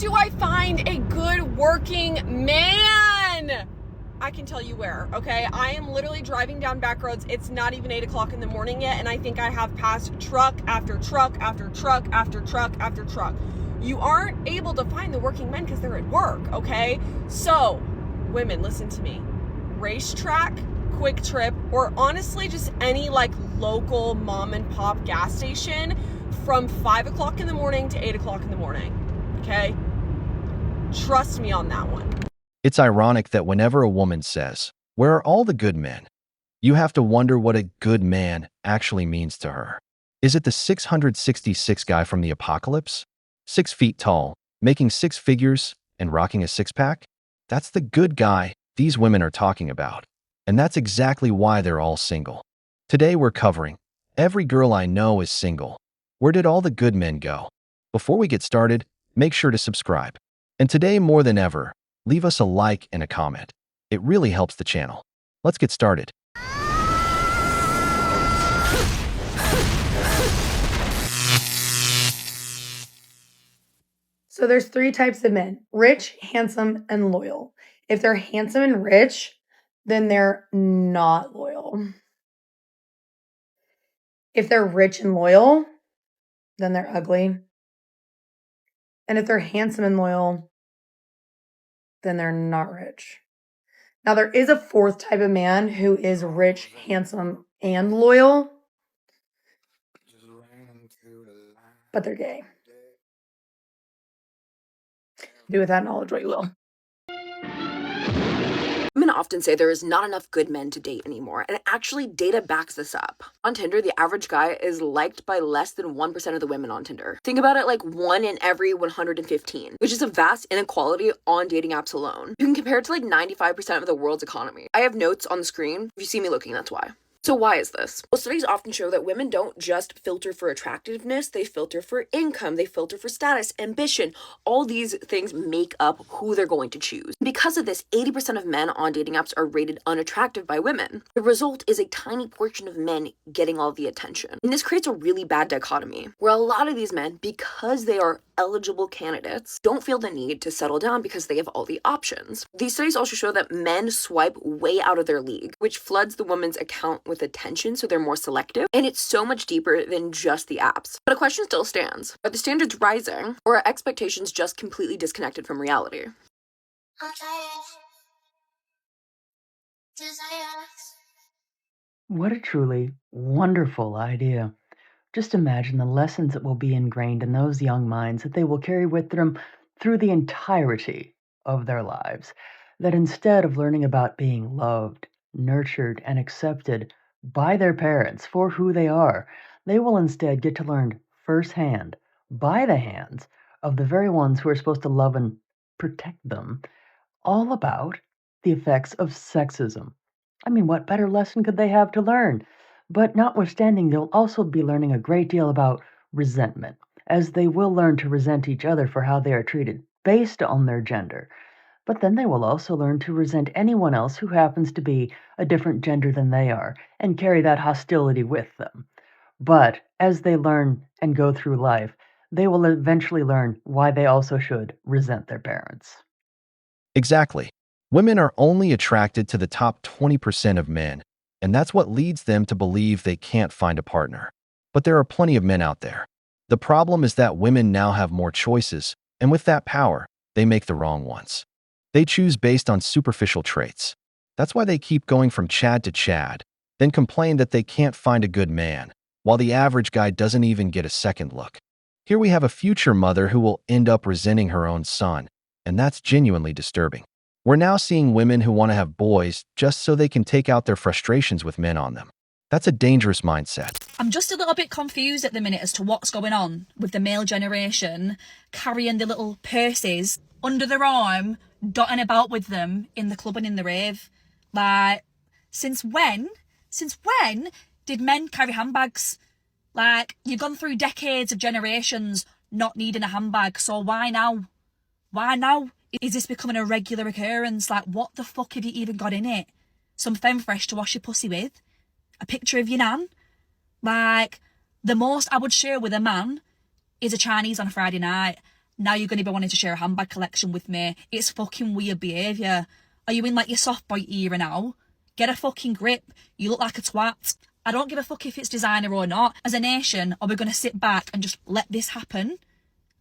do I find a good working man? I can tell you where, okay? I am literally driving down back roads. It's not even 8 o'clock in the morning yet, and I think I have passed truck after truck after truck after truck after truck. You aren't able to find the working men because they're at work, okay? So, women, listen to me. Racetrack, Quick Trip, or honestly just any like local mom and pop gas station from 5 o'clock in the morning to 8 o'clock in the morning, okay? Trust me on that one. It's ironic that whenever a woman says, "Where are all the good men?" you have to wonder what a good man actually means to her. Is it the 666 guy from the apocalypse? 6 feet tall, making 6 figures, and rocking a six-pack? That's the good guy these women are talking about. And that's exactly why they're all single. Today we're covering, every girl I know is single. Where did all the good men go? Before we get started, make sure to subscribe. And today more than ever, leave us a like and a comment. It really helps the channel. Let's get started. So there's 3 types of men: rich, handsome, and loyal. If they're handsome and rich, then they're not loyal. If they're rich and loyal, then they're ugly. And if they're handsome and loyal, then they're not rich. Now, there is a 4th type of man who is rich, handsome, and loyal, but they're gay. Do with that knowledge what you will. Women often say there is not enough good men to date anymore, and actually data backs this up. On Tinder, the average guy is liked by less than 1% of the women on Tinder. Think about it like 1 in every 115, which is a vast inequality on dating apps alone. You can compare it to like 95% of the world's economy. I have notes on the screen. If you see me looking, that's why. So why is this? Well, studies often show that women don't just filter for attractiveness, they filter for income, they filter for status, ambition. All these things make up who they're going to choose. Because of this, 80% of men on dating apps are rated unattractive by women. The result is a tiny portion of men getting all the attention. And this creates a really bad dichotomy, where a lot of these men, because they are eligible candidates, don't feel the need to settle down because they have all the options. These studies also show that men swipe way out of their league, which floods the woman's account with attention, so they're more selective, and it's so much deeper than just the apps. But a question still stands: are the standards rising, or are expectations just completely disconnected from reality? What a truly wonderful idea. Just imagine the lessons that will be ingrained in those young minds that they will carry with them through the entirety of their lives. That instead of learning about being loved, nurtured, and accepted by their parents for who they are, they will instead get to learn firsthand, by the hands of the very ones who are supposed to love and protect them, all about the effects of sexism. I mean, what better lesson could they have to learn? But notwithstanding, they'll also be learning a great deal about resentment, as they will learn to resent each other for how they are treated based on their gender. But then they will also learn to resent anyone else who happens to be a different gender than they are and carry that hostility with them. But as they learn and go through life, they will eventually learn why they also should resent their parents. Exactly. Women are only attracted to the top 20% of men, and that's what leads them to believe they can't find a partner. But there are plenty of men out there. The problem is that women now have more choices, and with that power, they make the wrong ones. They choose based on superficial traits. That's why they keep going from Chad to Chad, then complain that they can't find a good man, while the average guy doesn't even get a second look. Here we have a future mother who will end up resenting her own son, and that's genuinely disturbing. We're now seeing women who want to have boys just so they can take out their frustrations with men on them. That's a dangerous mindset. I'm just a little bit confused at the minute as to what's going on with the male generation carrying the little purses under their arm, dotting about with them in the club and in the rave. Like, since when did men carry handbags? Like, you've gone through decades of generations not needing a handbag, so why now? Why now? Is this becoming a regular occurrence? Like, what the fuck have you even got in it? Some femme fresh to wash your pussy with? A picture of your nan? Like, the most I would share with a man is a Chinese on a Friday night. Now you're going to be wanting to share a handbag collection with me. It's fucking weird behaviour. Are you in like your soft boy era now? Get a fucking grip. You look like a twat. I don't give a fuck if it's designer or not. As a nation, are we going to sit back and just let this happen?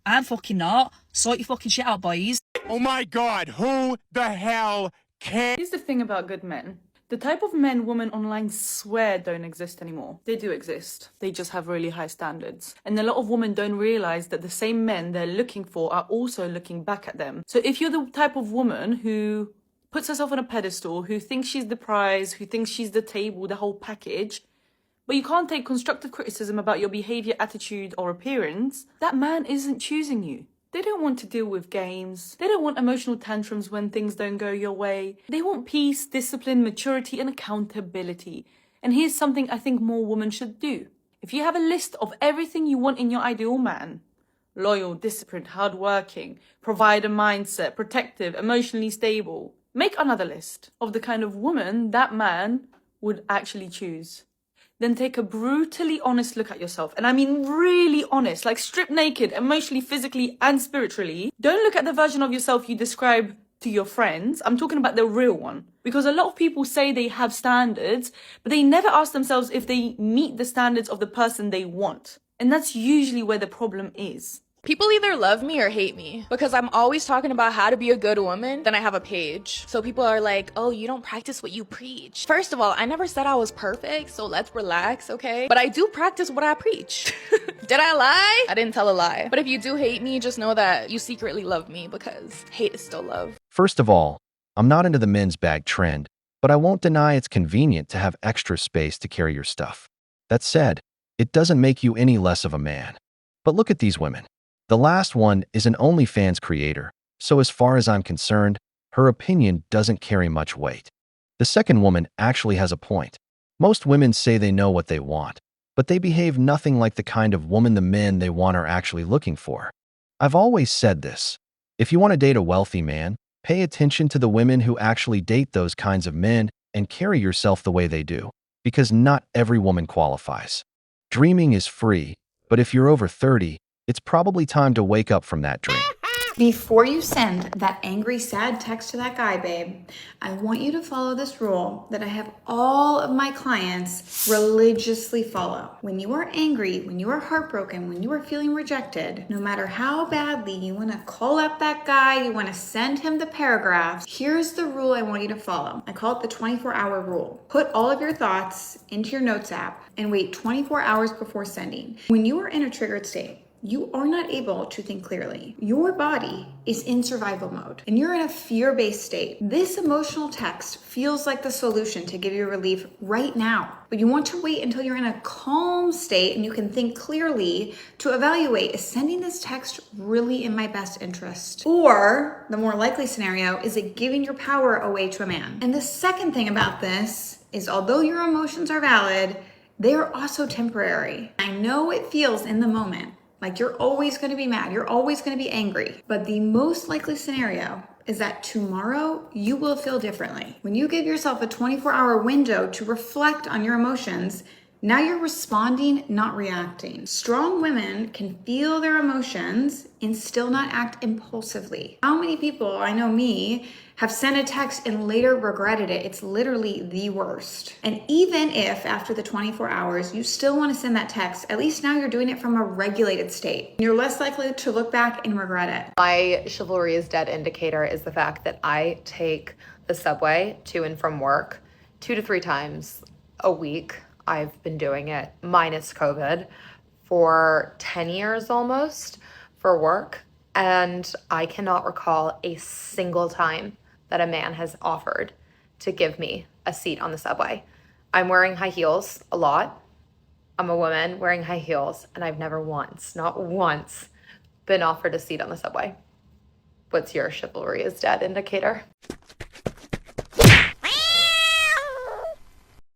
I'm fucking not. Sort your fucking shit out, boys. Oh my God, who the hell cares? Here's the thing about good men. The type of men women online swear don't exist anymore. They do exist. They just have really high standards. And a lot of women don't realize that the same men they're looking for are also looking back at them. So if you're the type of woman who puts herself on a pedestal, who thinks she's the prize, who thinks she's the table, the whole package, but you can't take constructive criticism about your behavior, attitude, or appearance, that man isn't choosing you. They don't want to deal with games. They don't want emotional tantrums when things don't go your way. They want peace, discipline, maturity, and accountability. And here's something I think more women should do. If you have a list of everything you want in your ideal man, loyal, disciplined, hardworking, provider mindset, protective, emotionally stable, make another list of the kind of woman that man would actually choose. Then take a brutally honest look at yourself. And I mean really honest, like strip naked, emotionally, physically, and spiritually. Don't look at the version of yourself you describe to your friends. I'm talking about the real one. Because a lot of people say they have standards, but they never ask themselves if they meet the standards of the person they want. And that's usually where the problem is. People either love me or hate me because I'm always talking about how to be a good woman. Then I have a page. So people are like, oh, you don't practice what you preach. First of all, I never said I was perfect, so let's relax, okay? But I do practice what I preach. Did I lie? I didn't tell a lie. But if you do hate me, just know that you secretly love me because hate is still love. First of all, I'm not into the men's bag trend, but I won't deny it's convenient to have extra space to carry your stuff. That said, it doesn't make you any less of a man. But look at these women. The last one is an OnlyFans creator, so as far as I'm concerned, her opinion doesn't carry much weight. The second woman actually has a point. Most women say they know what they want, but they behave nothing like the kind of woman the men they want are actually looking for. I've always said this. If you want to date a wealthy man, pay attention to the women who actually date those kinds of men and carry yourself the way they do, because not every woman qualifies. Dreaming is free, but if you're over 30, it's probably time to wake up from that dream. Before you send that angry, sad text to that guy, babe, I want you to follow this rule that I have all of my clients religiously follow. When you are angry, when you are heartbroken, when you are feeling rejected, no matter how badly you want to call up that guy, you want to send him the paragraphs, here's the rule I want you to follow. I call it the 24-hour rule. Put all of your thoughts into your notes app and wait 24 hours before sending. When you are in a triggered state, you are not able to think clearly. Your body is in survival mode and you're in a fear-based state. This emotional text feels like the solution to give you relief right now. But you want to wait until you're in a calm state and you can think clearly to evaluate, is sending this text really in my best interest? Or the more likely scenario, is it giving your power away to a man? And the second thing about this is, although your emotions are valid, they are also temporary. I know it feels in the moment like you're always going to be mad, you're always going to be angry. But the most likely scenario is that tomorrow you will feel differently. When you give yourself a 24-hour window to reflect on your emotions, now you're responding, not reacting. Strong women can feel their emotions and still not act impulsively. How many people, I know me, have sent a text and later regretted it? It's literally the worst. And even if after the 24 hours, you still want to send that text, at least now you're doing it from a regulated state. You're less likely to look back and regret it. My chivalry is dead indicator is the fact that I take the subway to and from work 2 to 3 times a week. I've been doing it minus COVID for 10 years almost for work. And I cannot recall a single time that a man has offered to give me a seat on the subway. I'm wearing high heels a lot. I'm a woman wearing high heels, and I've never once, not once, been offered a seat on the subway. What's your chivalry is dead indicator?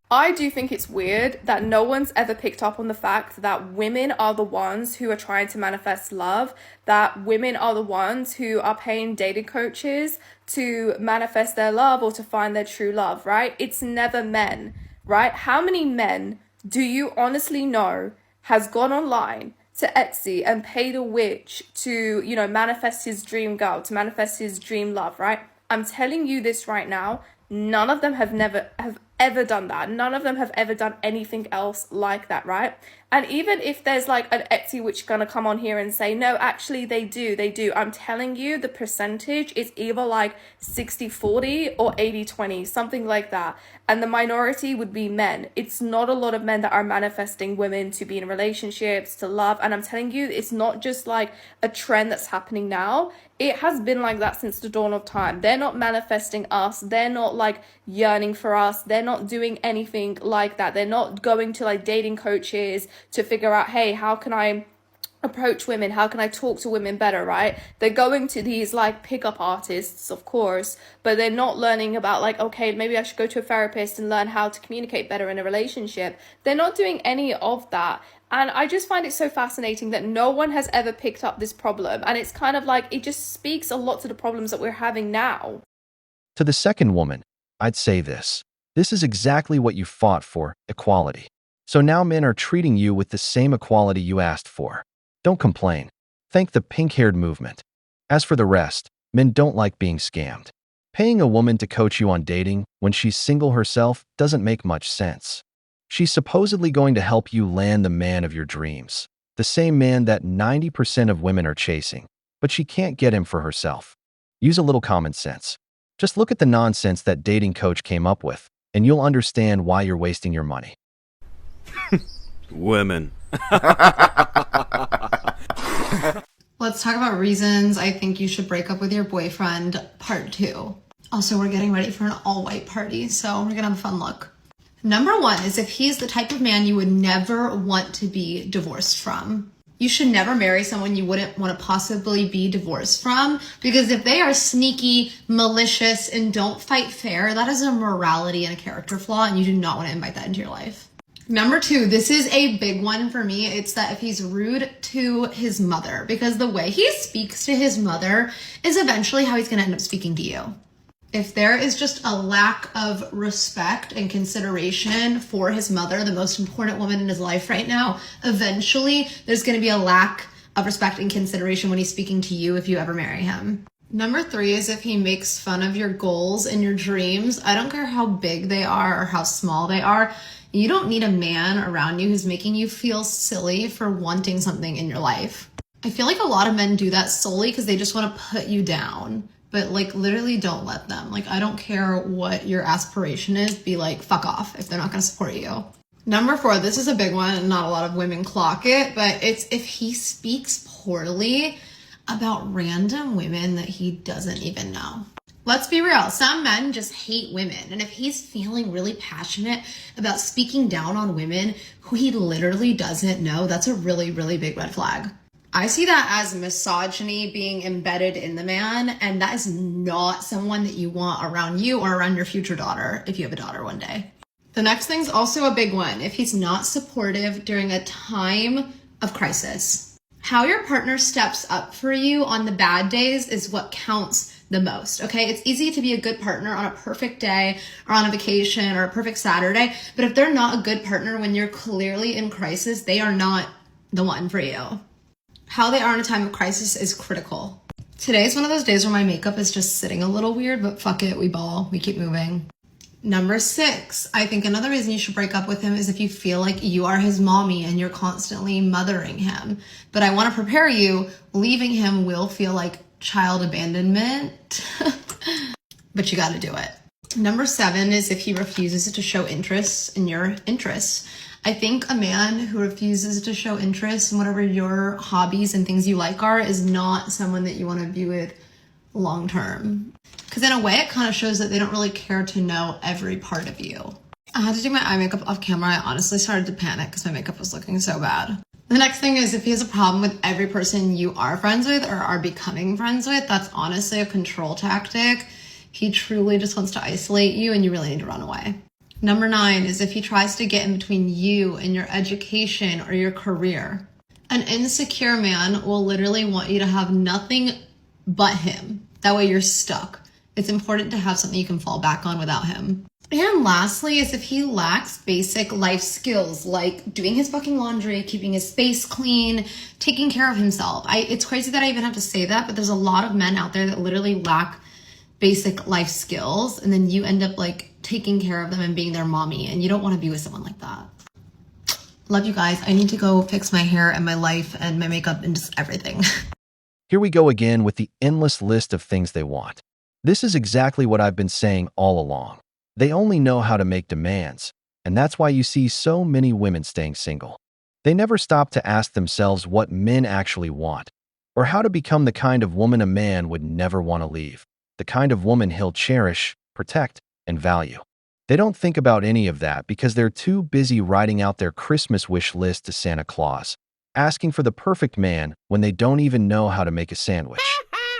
I do think it's weird that no one's ever picked up on the fact that women are the ones who are trying to manifest love, that women are the ones who are paying dating coaches to manifest their love or to find their true love, right? It's never men, right? How many men do you honestly know has gone online, to Etsy and paid a witch to, you know, manifest his dream girl, to manifest his dream love, right? I'm telling you this right now, none of them have ever done that. None of them have ever done anything else like that, right? And even if there's like an Etsy witch gonna come on here and say, no, actually they do. I'm telling you the percentage is either like 60-40 or 80-20, something like that. And the minority would be men. It's not a lot of men that are manifesting women to be in relationships, to love. And I'm telling you, it's not just like a trend that's happening now. It has been like that since the dawn of time. They're not manifesting us. They're not like yearning for us. They're not doing anything like that. They're not going to like dating coaches to figure out, hey, how can I approach women? How can I talk to women better, right? They're going to these like pickup artists, of course, but they're not learning about like, okay, maybe I should go to a therapist and learn how to communicate better in a relationship. They're not doing any of that. And I just find it so fascinating that no one has ever picked up this problem. And it's kind of like, it just speaks a lot to the problems that we're having now. To the second woman, I'd say this. This is exactly what you fought for, equality. So now men are treating you with the same equality you asked for. Don't complain. Thank the pink-haired movement. As for the rest, men don't like being scammed. Paying a woman to coach you on dating when she's single herself doesn't make much sense. She's supposedly going to help you land the man of your dreams, the same man that 90% of women are chasing, but she can't get him for herself. Use a little common sense. Just look at the nonsense that dating coach came up with, and you'll understand why you're wasting your money. Women. Let's talk about reasons I think you should break up with your boyfriend, part 2. Also, we're getting ready for an all-white party, so we're gonna have a fun look. Number 1 is if he's the type of man you would never want to be divorced from. You should never marry someone you wouldn't want to possibly be divorced from, because if they are sneaky, malicious, and don't fight fair, that is a morality and a character flaw, and you do not want to invite that into your life. Number 2, this is a big one for me. It's that if he's rude to his mother, because the way he speaks to his mother is eventually how he's going to end up speaking to you. If there is just a lack of respect and consideration for his mother, the most important woman in his life right now, eventually there's going to be a lack of respect and consideration when he's speaking to you if you ever marry him. Number 3 is if he makes fun of your goals and your dreams. I don't care how big they are or how small they are. You don't need a man around you who's making you feel silly for wanting something in your life. I feel like a lot of men do that solely because they just want to put you down. But like literally don't let them. Like I don't care what your aspiration is. Be like, fuck off if they're not going to support you. Number 4, this is a big one and not a lot of women clock it, but it's if he speaks poorly about random women that he doesn't even know. Let's be real. Some men just hate women. And if he's feeling really passionate about speaking down on women who he literally doesn't know, that's a really, really big red flag. I see that as misogyny being embedded in the man, and that is not someone that you want around you or around your future daughter if you have a daughter one day. The next thing's also a big one. If he's not supportive during a time of crisis. How your partner steps up for you on the bad days is what counts the most, okay? It's easy to be a good partner on a perfect day or on a vacation or a perfect Saturday, but if they're not a good partner when you're clearly in crisis, they are not the one for you. How they are in a time of crisis is critical. Today's one of those days where my makeup is just sitting a little weird, but fuck it, we ball, we keep moving. Number 6, I think another reason you should break up with him is if you feel like you are his mommy and you're constantly mothering him. But I want to prepare you, leaving him will feel like child abandonment, but you got to do it. Number 7 is if he refuses to show interest in your interests. I think a man who refuses to show interest in whatever your hobbies and things you like are is not someone that you want to be with long term. Because in a way, it kind of shows that they don't really care to know every part of you. I had to do my eye makeup off camera. I honestly started to panic because my makeup was looking so bad. The next thing is if he has a problem with every person you are friends with or are becoming friends with, that's honestly a control tactic. He truly just wants to isolate you and you really need to run away. Number 9 is if he tries to get in between you and your education or your career. An insecure man will literally want you to have nothing but him. That way you're stuck. It's important to have something you can fall back on without him. And lastly is if he lacks basic life skills like doing his fucking laundry, keeping his space clean, taking care of himself. It's crazy that I even have to say that, but there's a lot of men out there that literally lack basic life skills, and then you end up like taking care of them and being their mommy, and you don't want to be with someone like that. Love you guys. I need to go fix my hair and my life and my makeup and just everything. Here we go again with the endless list of things they want. This is exactly what I've been saying all along. They only know how to make demands, and that's why you see so many women staying single. They never stop to ask themselves what men actually want, or how to become the kind of woman a man would never want to leave, the kind of woman he'll cherish, protect, and value. They don't think about any of that because they're too busy writing out their Christmas wish list to Santa Claus, asking for the perfect man when they don't even know how to make a sandwich.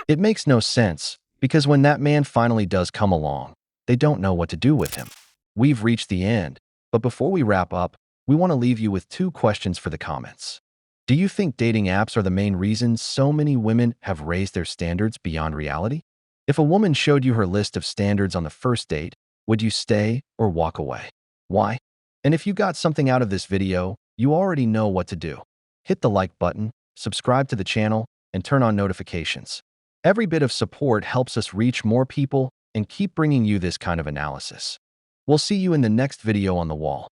It makes no sense, because when that man finally does come along, they don't know what to do with him. We've reached the end, but before we wrap up, we want to leave you with 2 questions for the comments. Do you think dating apps are the main reason so many women have raised their standards beyond reality? If a woman showed you her list of standards on the first date, would you stay or walk away? Why? And if you got something out of this video, you already know what to do. Hit the like button, subscribe to the channel, and turn on notifications. Every bit of support helps us reach more people and keep bringing you this kind of analysis. We'll see you in the next video on the wall.